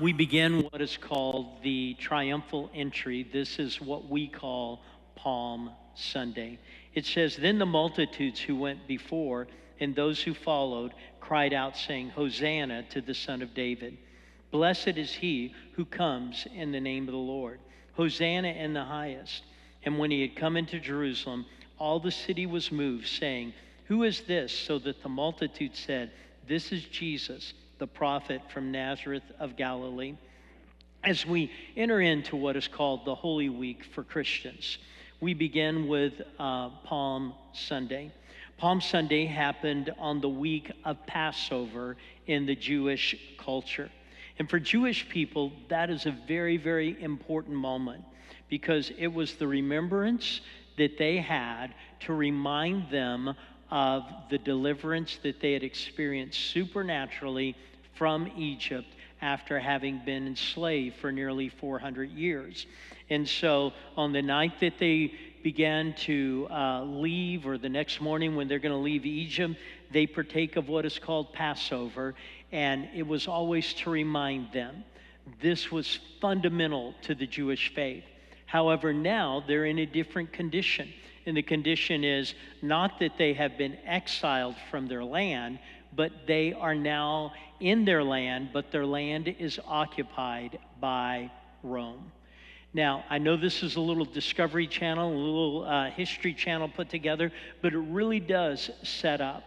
We begin what is called the triumphal entry. This is what we call Palm Sunday. It says, "Then the multitudes who went before and those who followed cried out, saying, Hosanna to the Son of David. Blessed is he who comes in the name of the Lord. Hosanna in the highest. And when he had come into Jerusalem, all the city was moved, saying, Who is this? So that the multitude said, This is Jesus, the prophet from Nazareth of Galilee." As we enter into what is called the Holy Week for Christians, we begin with Palm Sunday. Palm Sunday happened on the week of Passover in the Jewish culture. And for Jewish people, that is a very, very important moment because it was the remembrance that they had to remind them of the deliverance that they had experienced supernaturally from Egypt after having been enslaved for nearly 400 years. And so on the night that they began to leave, or the next morning when they're going to leave Egypt, they partake of what is called Passover. And it was always to remind them this was fundamental to the Jewish faith. However, now they're in a different condition. And the condition is not that they have been exiled from their land, but they are now in their land, but their land is occupied by Rome. Now, I know this is a little Discovery Channel, a little History Channel put together, but it really does set up.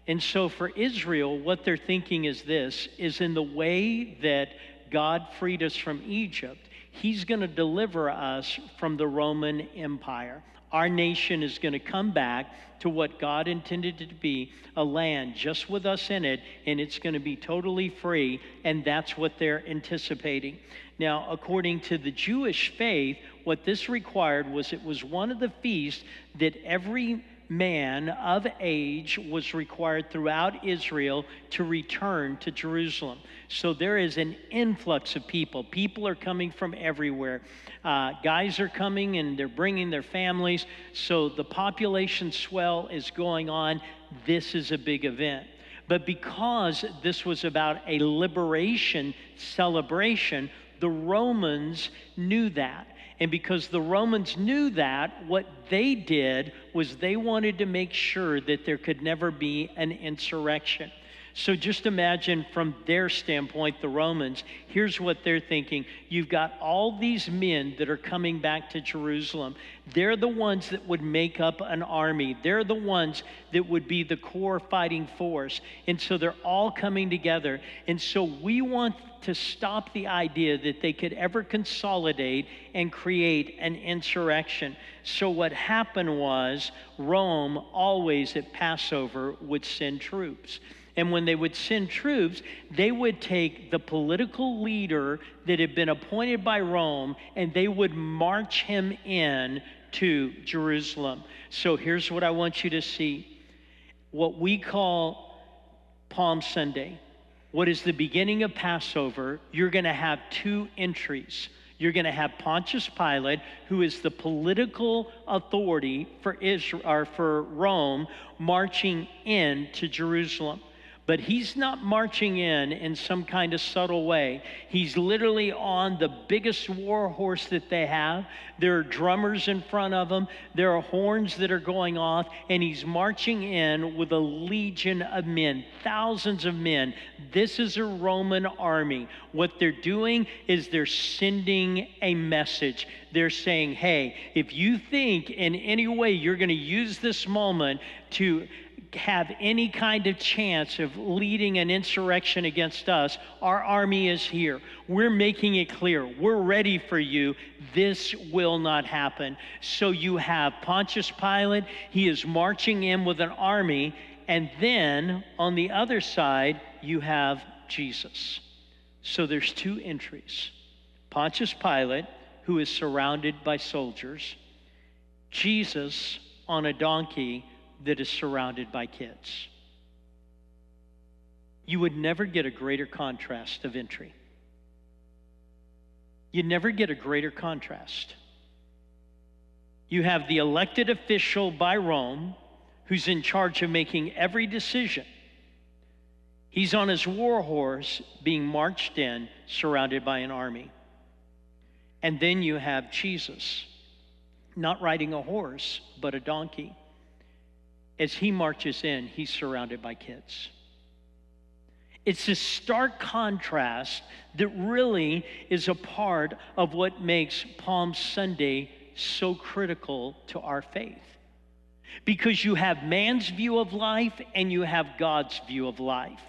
And so for Israel, what they're thinking is this, is in the way that God freed us from Egypt, he's going to deliver us from the Roman Empire. Our nation is going to come back to what God intended it to be, a land just with us in it, and it's going to be totally free, and that's what they're anticipating. Now, according to the Jewish faith, what this required was it was one of the feasts that every man of age was required throughout Israel to return to Jerusalem. So there is an influx of people. People are coming from everywhere. Guys are coming and they're bringing their families. So the population swell is going on. This is a big event. But because this was about a liberation celebration, the Romans knew that. And because the Romans knew that, what they did was they wanted to make sure that there could never be an insurrection. So just imagine from their standpoint, the Romans, here's what they're thinking. You've got all these men that are coming back to Jerusalem. They're the ones that would make up an army. They're the ones that would be the core fighting force. And so they're all coming together. And so we want to stop the idea that they could ever consolidate and create an insurrection. So what happened was Rome always at Passover would send troops. And when they would send troops, they would take the political leader that had been appointed by Rome and they would march him in to Jerusalem. So here's what I want you to see. What we call Palm Sunday, what is the beginning of Passover, you're going to have two entries. You're going to have Pontius Pilate, who is the political authority for Israel, or for Rome, marching into Jerusalem. But he's not marching in some kind of subtle way. He's literally on the biggest war horse that they have. There are drummers in front of him. There are horns that are going off. And he's marching in with a legion of men, thousands of men. This is a Roman army. What they're doing is they're sending a message. They're saying, hey, if you think in any way you're going to use this moment to have any kind of chance of leading an insurrection against us, our army is here. We're making it clear. We're ready for you. This will not happen. So you have Pontius Pilate. He is marching in with an army. And then on the other side, you have Jesus. So there's two entries. Pontius Pilate, who is surrounded by soldiers. Jesus on a donkey that is surrounded by kids. You would never get a greater contrast of entry. You'd never get a greater contrast. You have the elected official by Rome who's in charge of making every decision. He's on his war horse being marched in, surrounded by an army. And then you have Jesus, not riding a horse, but a donkey. As he marches in, he's surrounded by kids. It's this stark contrast that really is a part of what makes Palm Sunday so critical to our faith. Because you have man's view of life and you have God's view of life.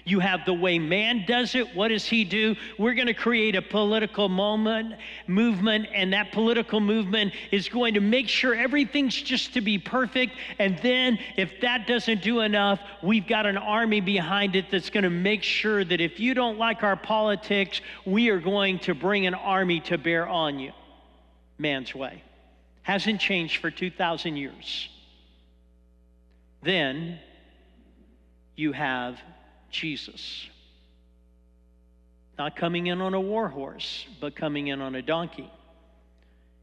You have the way man does it. What does he do? We're going to create a political movement, and that political movement is going to make sure everything's just to be perfect. And then if that doesn't do enough, we've got an army behind it that's going to make sure that if you don't like our politics, we are going to bring an army to bear on you. Man's way. Hasn't changed for 2,000 years. Then you have Jesus. Not coming in on a war horse, but coming in on a donkey.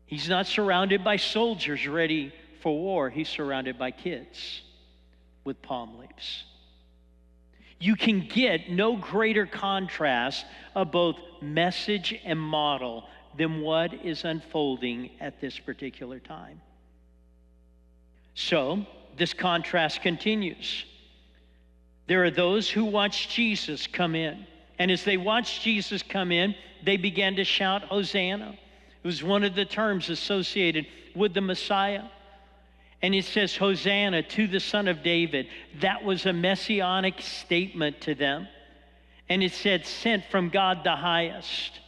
He's not surrounded by soldiers ready for war. He's surrounded by kids with palm leaves. You can get no greater contrast of both message and model than what is unfolding at this particular time. So, this contrast continues. There are those who watch Jesus come in. And as they watched Jesus come in, they began to shout, Hosanna. It was one of the terms associated with the Messiah. And it says, Hosanna to the Son of David. That was a messianic statement to them. And it said, sent from God the highest.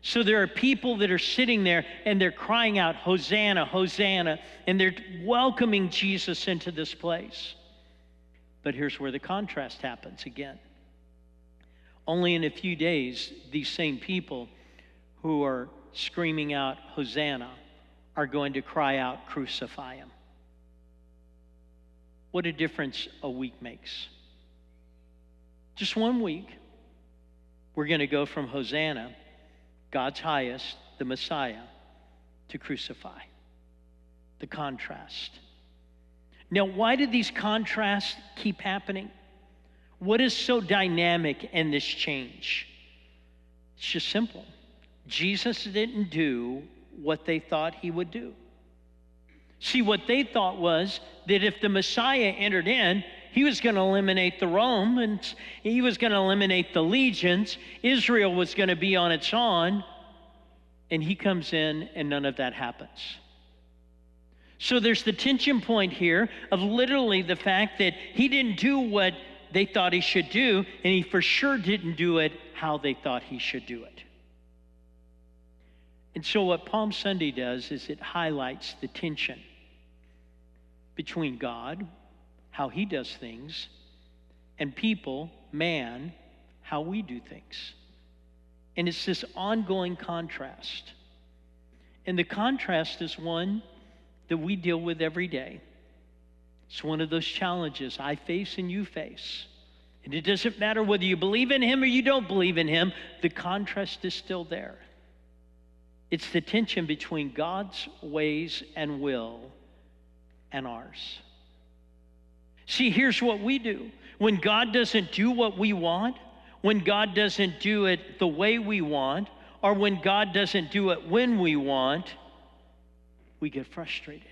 So there are people that are sitting there and they're crying out, Hosanna, Hosanna. And they're welcoming Jesus into this place. But here's where the contrast happens again. Only in a few days, these same people who are screaming out, Hosanna, are going to cry out, crucify him. What a difference a week makes. Just 1 week, we're going to go from Hosanna, God's highest, the Messiah, to crucify. The contrast. Now, why do these contrasts keep happening? What is so dynamic in this change? It's just simple. Jesus didn't do what they thought he would do. See, what they thought was that if the Messiah entered in, he was going to eliminate the Romans, he was going to eliminate the legions, Israel was going to be on its own, and he comes in and none of that happens. So there's the tension point here of literally the fact that he didn't do what they thought he should do, and he for sure didn't do it how they thought he should do it. And so what Palm Sunday does is it highlights the tension between God, how he does things, and people, man, how we do things. And it's this ongoing contrast. And the contrast is one that we deal with every day. It's one of those challenges I face and you face. And it doesn't matter whether you believe in him or you don't believe in him, the contrast is still there. It's the tension between God's ways and will and ours. See, here's what we do. When God doesn't do what we want, when God doesn't do it the way we want, or when God doesn't do it when we want, we get frustrated.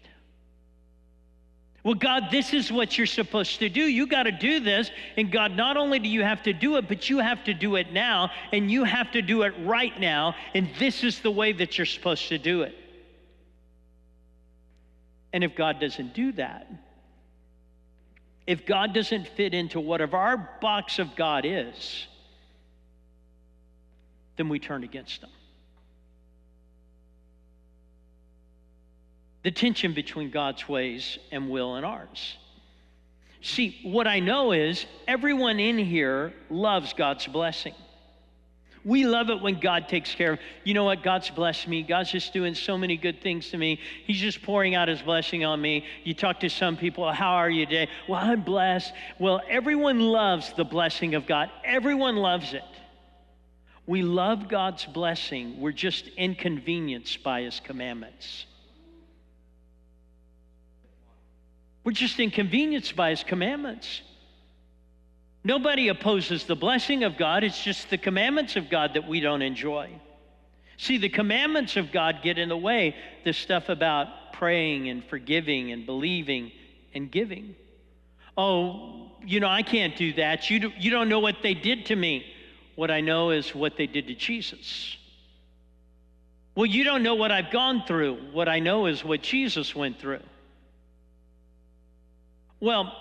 Well, God, this is what you're supposed to do. You got to do this. And God, not only do you have to do it, but you have to do it now. And you have to do it right now. And this is the way that you're supposed to do it. And if God doesn't do that, if God doesn't fit into whatever our box of God is, then we turn against him. The tension between God's ways and will and ours. See, what I know is everyone in here loves God's blessing. We love it when God takes care of, you know what, God's blessed me. God's just doing so many good things to me. He's just pouring out his blessing on me. You talk to some people, how are you today? Well, I'm blessed. Well, everyone loves the blessing of God. Everyone loves it. We love God's blessing. We're just inconvenienced by his commandments. We're just inconvenienced by his commandments. Nobody opposes the blessing of God. It's just the commandments of God that we don't enjoy. See, the commandments of God get in the way. The stuff about praying and forgiving and believing and giving. Oh, I can't do that. You don't know what they did to me. What I know is what they did to Jesus. Well, you don't know what I've gone through. What I know is what Jesus went through. Well,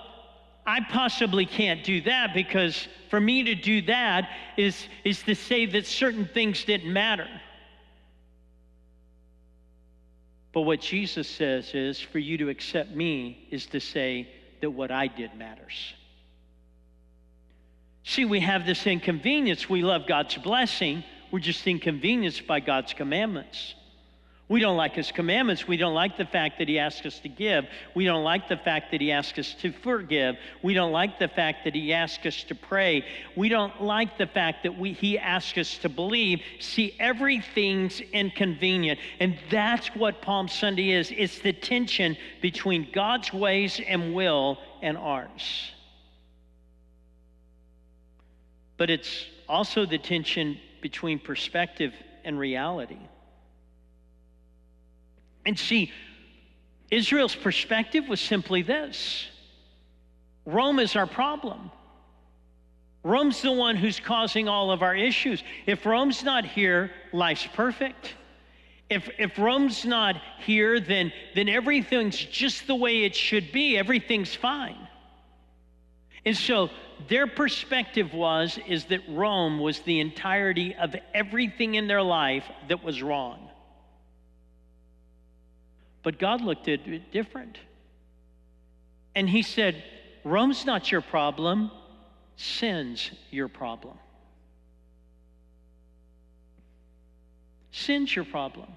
I possibly can't do that, because for me to do that is to say that certain things didn't matter. But what Jesus says is, for you to accept me is to say that what I did matters. See, we have this inconvenience. We love God's blessing. We're just inconvenienced by God's commandments. We don't like his commandments. We don't like the fact that he asks us to give. We don't like the fact that he asks us to forgive. We don't like the fact that he asks us to pray. We don't like the fact that he asks us to believe. See, everything's inconvenient. And that's what Palm Sunday is. It's the tension between God's ways and will and ours. But it's also the tension between perspective and reality. And see, Israel's perspective was simply this: Rome is our problem. Rome's the one who's causing all of our issues. If Rome's not here, life's perfect. If Rome's not here, then everything's just the way it should be. Everything's fine. And so their perspective is that Rome was the entirety of everything in their life that was wrong. But God looked at it different. And he said, Rome's not your problem, sin's your problem. Sin's your problem.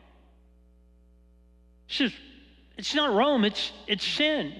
It's not Rome, it's sin.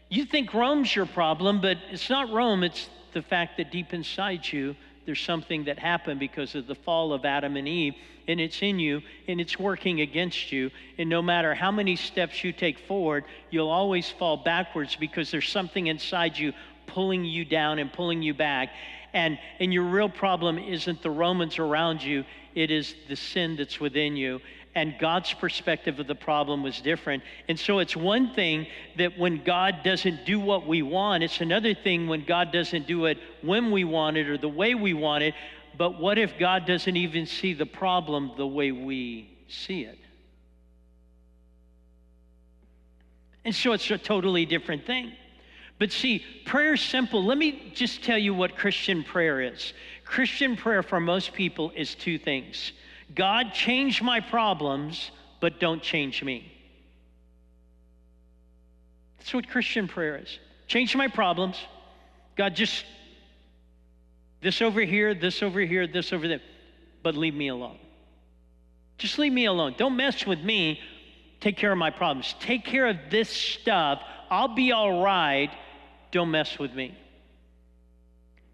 You think Rome's your problem, but it's not Rome, it's the fact that deep inside you, there's something that happened because of the fall of Adam and Eve, and it's in you, and it's working against you. And no matter how many steps you take forward, you'll always fall backwards because there's something inside you pulling you down and pulling you back. And your real problem isn't the Romans around you, it is the sin that's within you. And God's perspective of the problem was different. And so it's one thing that when God doesn't do what we want, it's another thing when God doesn't do it when we want it or the way we want it. But what if God doesn't even see the problem the way we see it? And so it's a totally different thing. But see, prayer is simple. Let me just tell you what Christian prayer is. Christian prayer for most people is two things. God, change my problems, but don't change me. That's what Christian prayer is. Change my problems. God, just this over here, this over here, this over there, but leave me alone. Just leave me alone. Don't mess with me. Take care of my problems. Take care of this stuff. I'll be all right. Don't mess with me.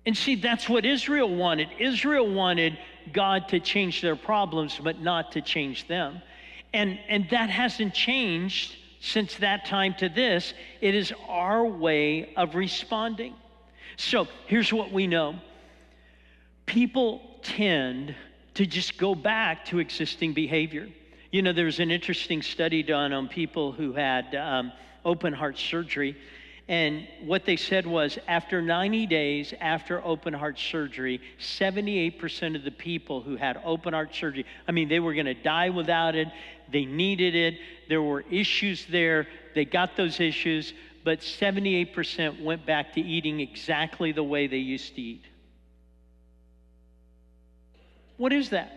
And see, that's what Israel wanted. Israel wanted God to change their problems, but not to change them. And that hasn't changed since that time to this. It is our way of responding. So here's what we know. People tend to just go back to existing behavior. You know, there was an interesting study done on people who had open heart surgery. And what they said was, after 90 days after open heart surgery, 78% of the people who had open heart surgery, I mean, they were going to die without it. They needed it. There were issues there. They got those issues, but 78% went back to eating exactly the way they used to eat. What is that?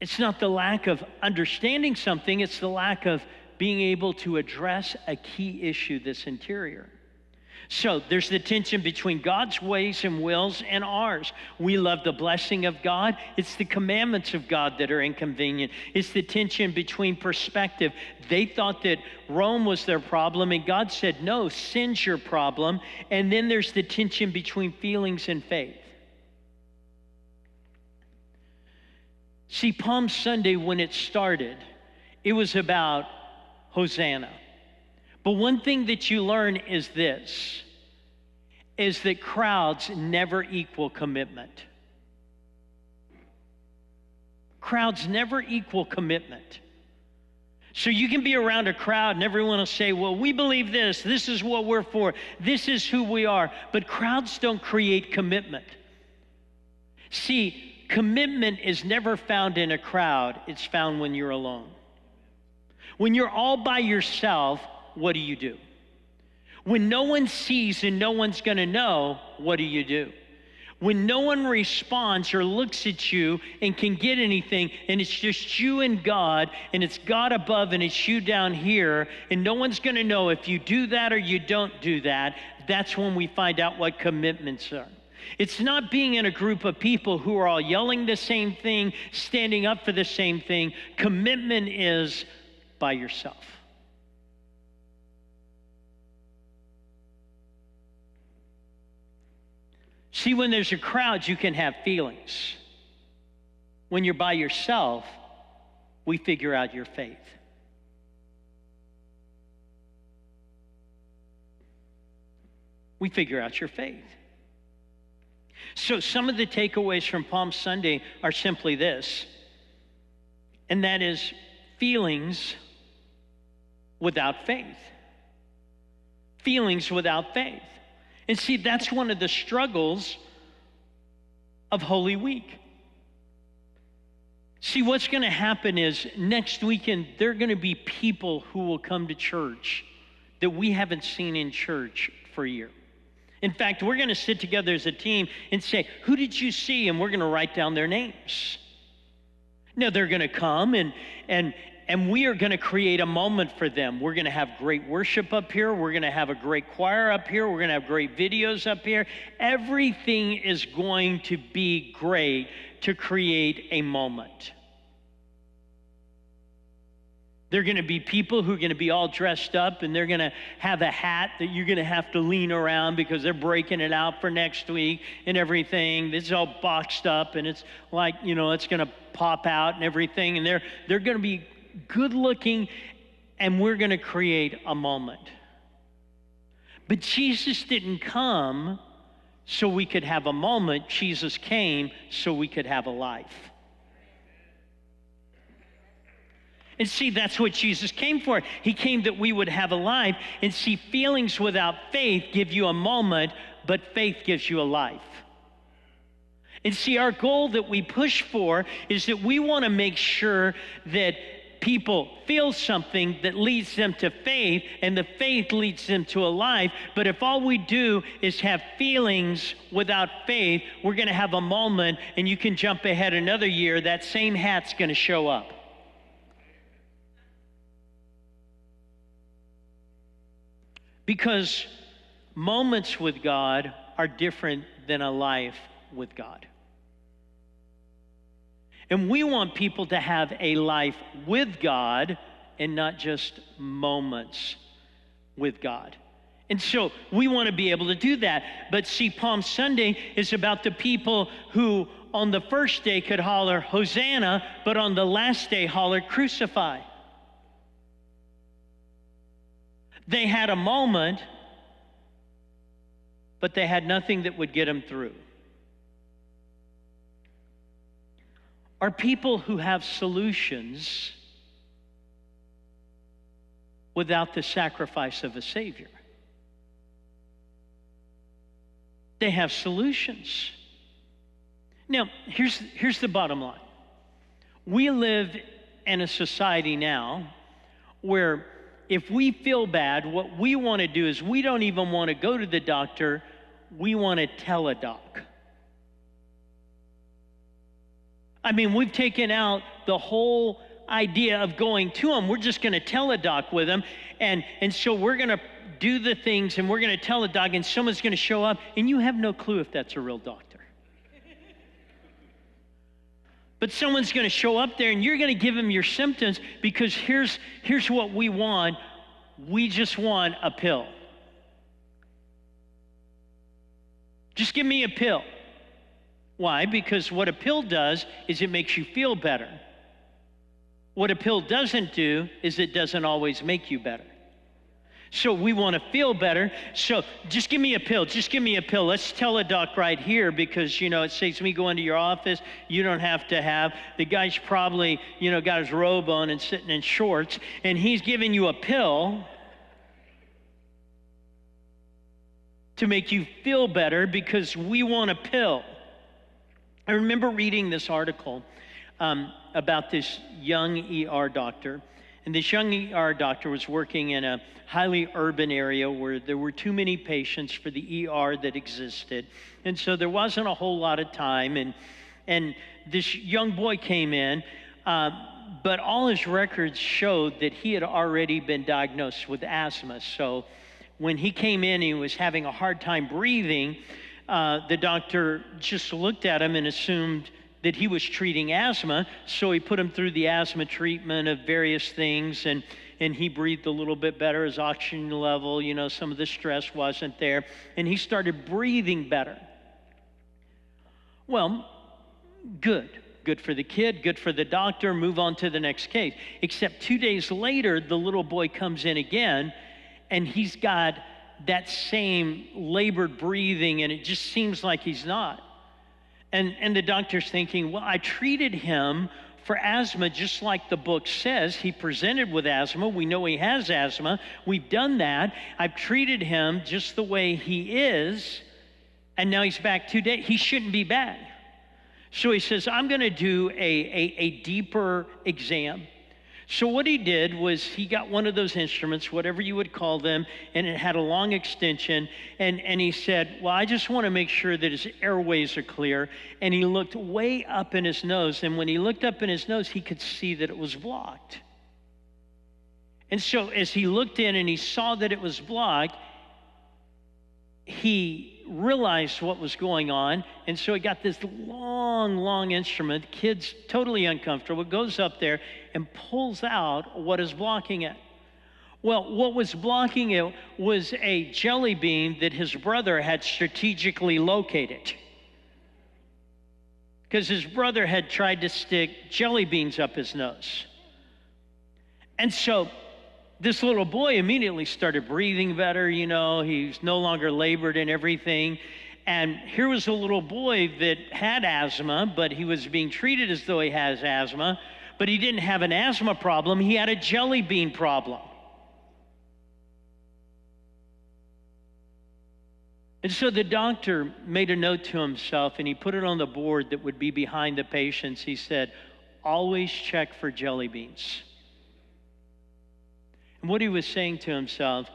It's not the lack of understanding something. It's the lack of being able to address a key issue that's interior. So there's the tension between God's ways and wills and ours. We love the blessing of God. It's the commandments of God that are inconvenient. It's the tension between perspective. They thought that Rome was their problem, and God said, no, sin's your problem. And then there's the tension between feelings and faith. See, Palm Sunday, when it started, it was about Hosanna. But one thing that you learn is this: is that crowds never equal commitment. Crowds never equal commitment. So you can be around a crowd and everyone will say, well, we believe this. This is what we're for. This is who we are. But crowds don't create commitment. See, commitment is never found in a crowd. It's found when you're alone. When you're all by yourself, what do? When no one sees and no one's going to know, what do? When no one responds or looks at you and can get anything, and it's just you and God, and it's God above and it's you down here, and no one's going to know if you do that or you don't do that, that's when we find out what commitments are. It's not being in a group of people who are all yelling the same thing, standing up for the same thing. Commitment is by yourself. See, when there's a crowd, you can have feelings. When you're by yourself, we figure out your faith. We figure out your faith. So some of the takeaways from Palm Sunday are simply this, and that is feelings without faith. Feelings without faith. And see, that's one of the struggles of Holy Week. See, what's going to happen is next weekend, there are going to be people who will come to church that we haven't seen in church for a year. In fact, we're going to sit together as a team and say, who did you see? And we're going to write down their names. Now, they're going to come and we are going to create a moment for them. We're going to have great worship up here. We're going to have a great choir up here. We're going to have great videos up here. Everything is going to be great to create a moment. There are going to be people who are going to be all dressed up, and they're going to have a hat that you're going to have to lean around because they're breaking it out for next week and everything. It's all boxed up, and it's like, it's going to pop out and everything. And they're going to be good looking, and we're going to create a moment. But Jesus didn't come so we could have a moment. Jesus came so we could have a life. And see, that's what Jesus came for. He came that we would have a life. And see, feelings without faith give you a moment, but faith gives you a life. And see, our goal that we push for is that we want to make sure that people feel something that leads them to faith, and the faith leads them to a life. But if all we do is have feelings without faith, we're going to have a moment, and you can jump ahead another year, that same hat's going to show up. Because moments with God are different than a life with God. And we want people to have a life with God and not just moments with God. And so we want to be able to do that. But see, Palm Sunday is about the people who on the first day could holler, Hosanna, but on the last day holler, crucify. They had a moment, but they had nothing that would get them through. Are people who have solutions without the sacrifice of a Savior. They have solutions. Now, here's the bottom line. We live in a society now where if we feel bad, what we want to do is we don't even want to go to the doctor, we want to tell a doc. I mean, we've taken out the whole idea of going to them. We're just going to tell a doc with them. And so we're going to do the things and we're going to tell the doc, and someone's going to show up and you have no clue if that's a real doctor. But someone's going to show up there and you're going to give them your symptoms, because here's what we want. We just want a pill. Just give me a pill. Why? Because what a pill does is it makes you feel better. What a pill doesn't do is it doesn't always make you better. So we want to feel better. So just give me a pill. Just give me a pill. Let's tell a doc right here because, it saves me going to your office. You don't have to have. The guy's probably, got his robe on and sitting in shorts, and he's giving you a pill to make you feel better because we want a pill. I remember reading this article about this young ER doctor. And this young ER doctor was working in a highly urban area where there were too many patients for the ER that existed. And so there wasn't a whole lot of time. And this young boy came in, but all his records showed that he had already been diagnosed with asthma. So when he came in, he was having a hard time breathing. The doctor just looked at him and assumed that he was treating asthma, so he put him through the asthma treatment of various things, and he breathed a little bit better. His oxygen level, some of the stress wasn't there, and he started breathing better. Well, good for the kid, good for the doctor, move on to the next case. Except 2 days later, the little boy comes in again, and he's got that same labored breathing, and it just seems like he's not. And the doctor's thinking, well, I treated him for asthma just like the book says. He presented with asthma. We know he has asthma. We've done that. I've treated him just the way he is, and now he's back 2 days. He shouldn't be back. So he says, I'm going to do a deeper exam. So what he did was he got one of those instruments, whatever you would call them, and it had a long extension, and he said, well, I just want to make sure that his airways are clear, and he looked way up in his nose, and when he looked up in his nose, he could see that it was blocked. And so as he looked in and he saw that it was blocked, he realized what was going on, and so he got this long instrument. The kid's totally uncomfortable, goes up there and pulls out what is blocking it. Well, what was blocking it was a jelly bean that his brother had strategically located, because his brother had tried to stick jelly beans up his nose. And so this little boy immediately started breathing better, he's no longer labored and everything. And here was a little boy that had asthma, but he was being treated as though he has asthma, but he didn't have an asthma problem, he had a jelly bean problem. And so the doctor made a note to himself, and he put it on the board that would be behind the patients. He said, always check for jelly beans. And what he was saying to himself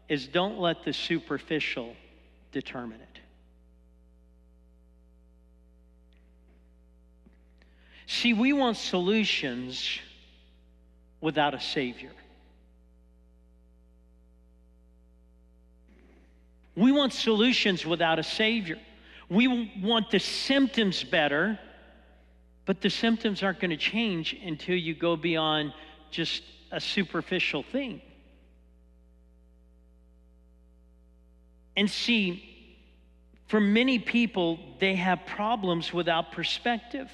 is, don't let the superficial determine it. See, we want solutions without a Savior. We want solutions without a Savior. We want the symptoms better, but the symptoms aren't going to change until you go beyond just a superficial thing. And see, for many people, they have problems without perspective.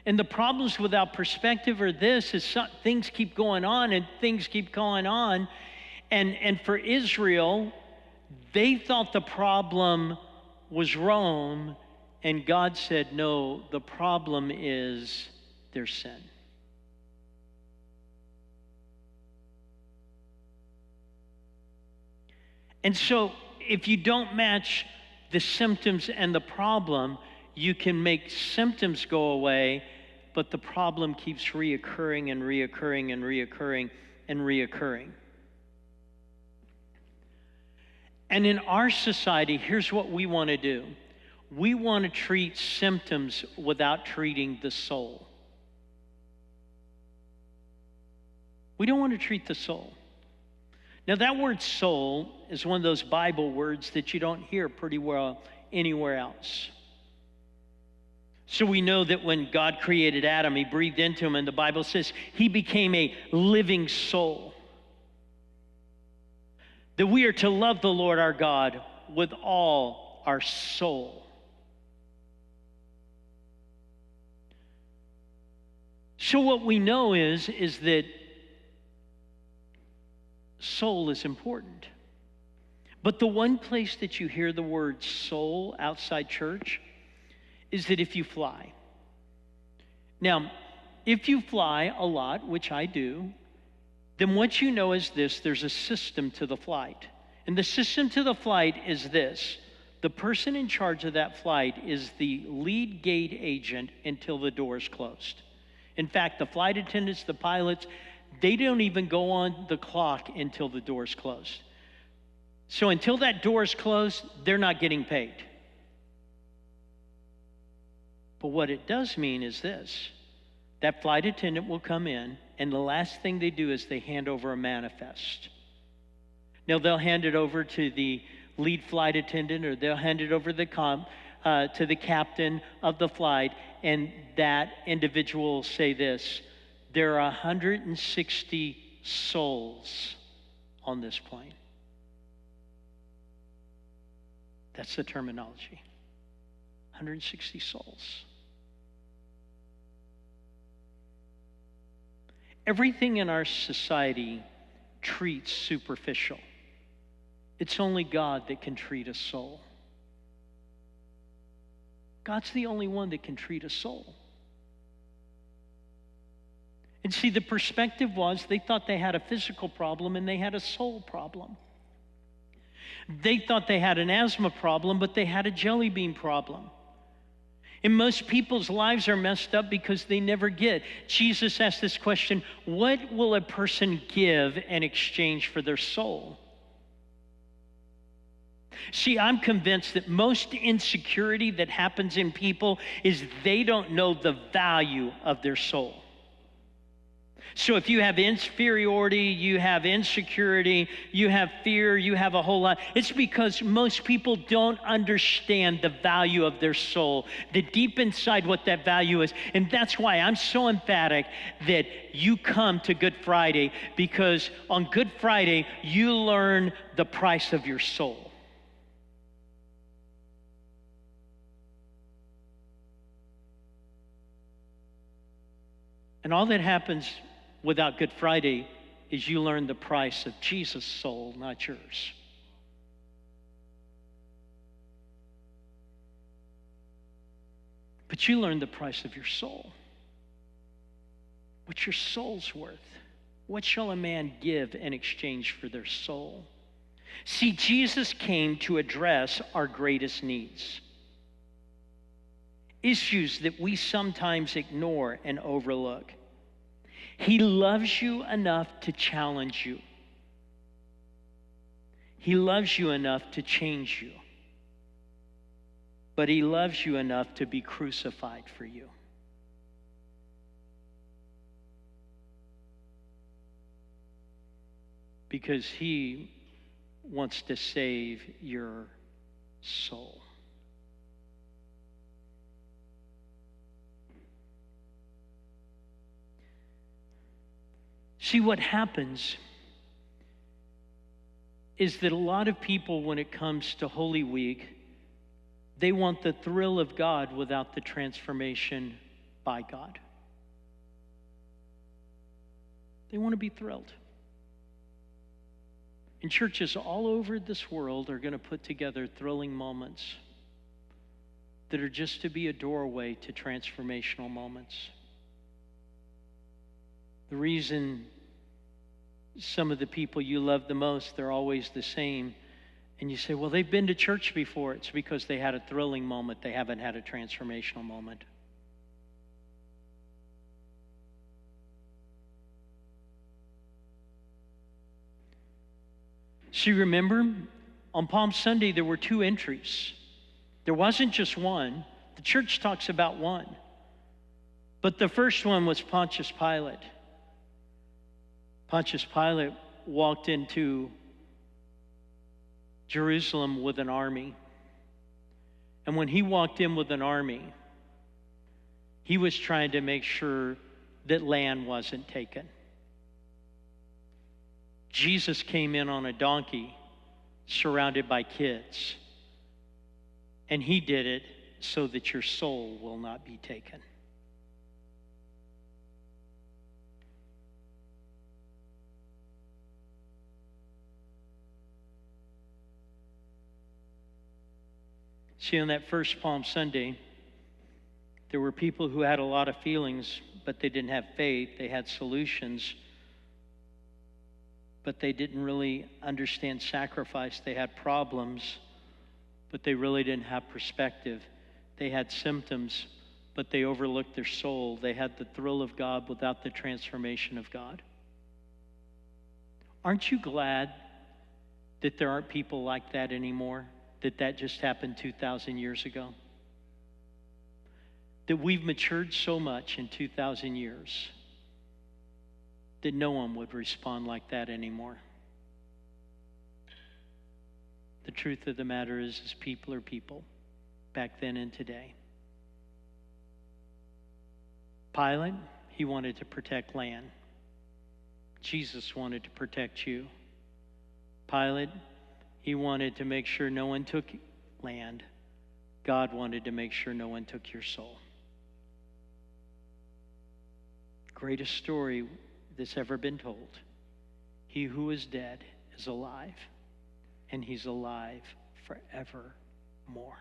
And the problems without perspective are this, is things keep going on and things keep going on. And for Israel, they thought the problem was Rome, and God said, no, the problem is their sin. And so if you don't match the symptoms and the problem, you can make symptoms go away, but the problem keeps reoccurring and reoccurring and reoccurring and reoccurring. And in our society, here's what we want to do. We want to treat symptoms without treating the soul. We don't want to treat the soul. Now, that word soul is one of those Bible words that you don't hear pretty well anywhere else. So we know that when God created Adam, he breathed into him, and the Bible says he became a living soul. That we are to love the Lord our God with all our soul. So what we know is that soul is important. But the one place that you hear the word soul outside church is that if you fly. Now, if you fly a lot, which I do, then what you know is this: there's a system to the flight. And the system to the flight is this: the person in charge of that flight is the lead gate agent until the door is closed. In fact, the flight attendants, the pilots, they don't even go on the clock until the door is closed. So until that door is closed, they're not getting paid. But what it does mean is this: that flight attendant will come in, and the last thing they do is they hand over a manifest. Now, they'll hand it over to the lead flight attendant, or they'll hand it over to the captain of the flight, and that individual will say this: there are 160 souls on this plane. That's the terminology. 160 souls. Everything in our society treats superficial. It's only God that can treat a soul. God's the only one that can treat a soul. And see, the perspective was they thought they had a physical problem and they had a soul problem. They thought they had an asthma problem, but they had a jelly bean problem. And most people's lives are messed up because they never get. Jesus asked this question: what will a person give in exchange for their soul? See, I'm convinced that most insecurity that happens in people is they don't know the value of their soul. So if you have inferiority, you have insecurity, you have fear, you have a whole lot, it's because most people don't understand the value of their soul, the deep inside what that value is. And that's why I'm so emphatic that you come to Good Friday, because on Good Friday, you learn the price of your soul. And all that happens without Good Friday is you learn the price of Jesus' soul, not yours. But you learn the price of your soul. What your soul's worth. What shall a man give in exchange for their soul? See, Jesus came to address our greatest needs. Issues that we sometimes ignore and overlook. He loves you enough to challenge you. He loves you enough to change you. But he loves you enough to be crucified for you. Because he wants to save your soul. See, what happens is that a lot of people, when it comes to Holy Week, they want the thrill of God without the transformation by God. They want to be thrilled. And churches all over this world are going to put together thrilling moments that are just to be a doorway to transformational moments. The reason some of the people you love the most, they're always the same. And you say, well, they've been to church before. It's because they had a thrilling moment. They haven't had a transformational moment. See, remember, on Palm Sunday, there were 2 entries. There wasn't just one. The church talks about one. But the first one was Pontius Pilate. Pontius Pilate walked into Jerusalem with an army. And when he walked in with an army, he was trying to make sure that land wasn't taken. Jesus came in on a donkey surrounded by kids. And he did it so that your soul will not be taken. See, on that first Palm Sunday, there were people who had a lot of feelings, but they didn't have faith. They had solutions, but they didn't really understand sacrifice. They had problems, but they really didn't have perspective. They had symptoms, but they overlooked their soul. They had the thrill of God without the transformation of God. Aren't you glad that there aren't people like that anymore? That just happened 2,000 years ago? That we've matured so much in 2,000 years that no one would respond like that anymore. The truth of the matter is people are people, back then and today. Pilate, he wanted to protect land. Jesus wanted to protect you. Pilate, he wanted to make sure no one took land. God wanted to make sure no one took your soul. Greatest story that's ever been told. He who is dead is alive, and he's alive forevermore.